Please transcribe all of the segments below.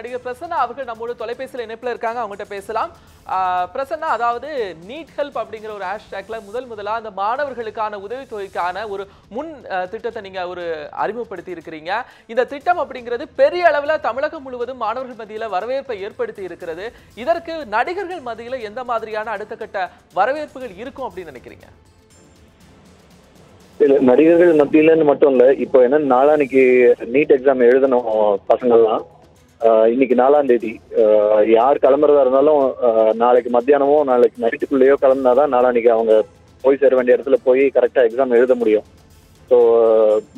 நடிகர் பிரசன்னா அவர்கள் நம்மோட தொலைபேசியில் இணைப்புல இருக்காங்க, அவங்ககிட்ட பேசலாம். பிரசன்னா, அதாவது நீட் ஹெல்ப் அப்படிங்கிற ஒரு ஹேஷ்டேக்ல முதலா அந்த மாணவர்களுக்கான உதவித்தொகைக்கான ஒரு முன் திட்டத்தை நீங்க ஒரு அறிமுகப்படுத்தி இருக்கிறீங்க. இந்த திட்டம் அப்படிங்கிறது பெரிய அளவுல தமிழகம் முழுவதும் மாணவர்கள் மத்தியில வரவேற்பை ஏற்படுத்தி இருக்கிறது. இதற்கு நடிகர்கள் மத்தியில எந்த மாதிரியான அடுத்த கட்ட வரவேற்புகள் இருக்கும் அப்படின்னு நினைக்கிறீங்க? இல்ல, நடிகர்கள் மத்தியிலன்னு மட்டும் இல்ல. இப்போ என்ன, நாளான்னைக்கு நீட் எக்ஸாம் எழுதணும் பசங்கள்லாம். இன்னைக்கு 4ஆம் தேதி. யார் கிளம்புறதா இருந்தாலும் நாளைக்கு மத்தியானமோ நாளைக்கு நைட்டுக்குள்ளேயோ கிளம்புனாதான் நாளான்னைக்கு அவங்க போய் சேர வேண்டிய இடத்துல போய் கரெக்டா எக்ஸாம் எழுத முடியும். ஸோ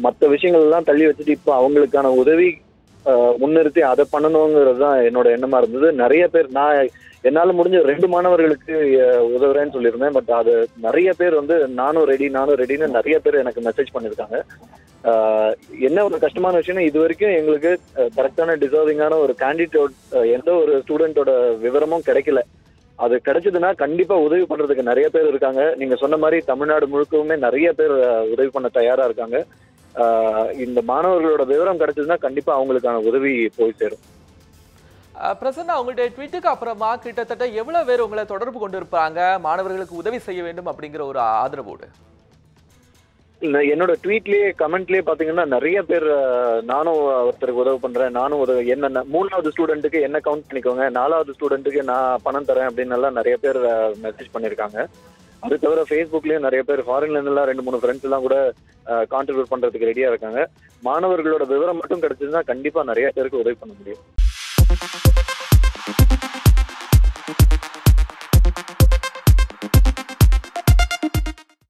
மற்ற விஷயங்கள்லாம் தள்ளி வச்சுட்டு இப்போ அவங்களுக்கான உதவி முன்னிறுத்தி அதை பண்ணணுங்கிறது தான் என்னோட எண்ணமா இருந்தது. நிறைய பேர், நான் என்னால் முடிஞ்ச 2 மாணவர்களுக்கு உதவுறேன்னு சொல்லியிருந்தேன். பட் அது நிறைய பேர் வந்து நானும் ரெடின்னு நிறைய பேர் எனக்கு மெசேஜ் பண்ணியிருக்காங்க. என்ன ஒரு கஷ்டமான விஷயம்னா, இது வரைக்கும் எங்களுக்கு கரெக்டான டிசர்விங்கான ஒரு கேண்டிடேட், எந்த ஒரு ஸ்டூடெண்டோட விவரமும் கிடைக்கல. அது கிடைச்சதுன்னா கண்டிப்பா உதவி பண்றதுக்கு நிறைய பேர் இருக்காங்க. நீங்க சொன்ன மாதிரி தமிழ்நாடு முழுக்கவுமே நிறைய பேர் உதவி பண்ண தயாரா இருக்காங்க. இந்த மாணவர்களோட விவரம் கிடைச்சதுன்னா கண்டிப்பா அவங்களுக்கான உதவி போய் சேரும். பிரசன்னா, உங்களுடைய ட்வீட்டுக்கு அப்புறமா கிட்டத்தட்ட எவ்வளவு பேர் உங்களை தொடர்பு கொண்டு இருப்பாங்க மாணவர்களுக்கு உதவி செய்ய வேண்டும் அப்படிங்கிற ஒரு ஆதரவோடு? என்னோட ட்வீட்லயே கமெண்ட்லயே பாத்தீங்கன்னா நிறைய பேர், நானும் ஒருத்தருக்கு உதவி பண்றேன், நானும் என்ன 3வது ஸ்டூடெண்ட்டுக்கு என்ன கவுண்ட் பண்ணிக்கோங்க, 4வது ஸ்டூடெண்ட்டுக்கு நான் பணம் தரேன் அப்படின்னு எல்லாம் நிறைய பேர் மெசேஜ் பண்ணிருக்காங்க. அது தவிர ஃபேஸ்புக்லயும் நிறைய பேர் ஃபாரின்ல இருந்தெல்லாம் 2-3 ஃப்ரெண்ட்ஸ் எல்லாம் கூட கான்ட்ரிபியூட் பண்றதுக்கு ரெடியா இருக்காங்க. மாணவர்களோட விவரம் மட்டும் கிடைச்சதுன்னா கண்டிப்பா நிறைய பேருக்கு உதவி பண்ண முடியும்.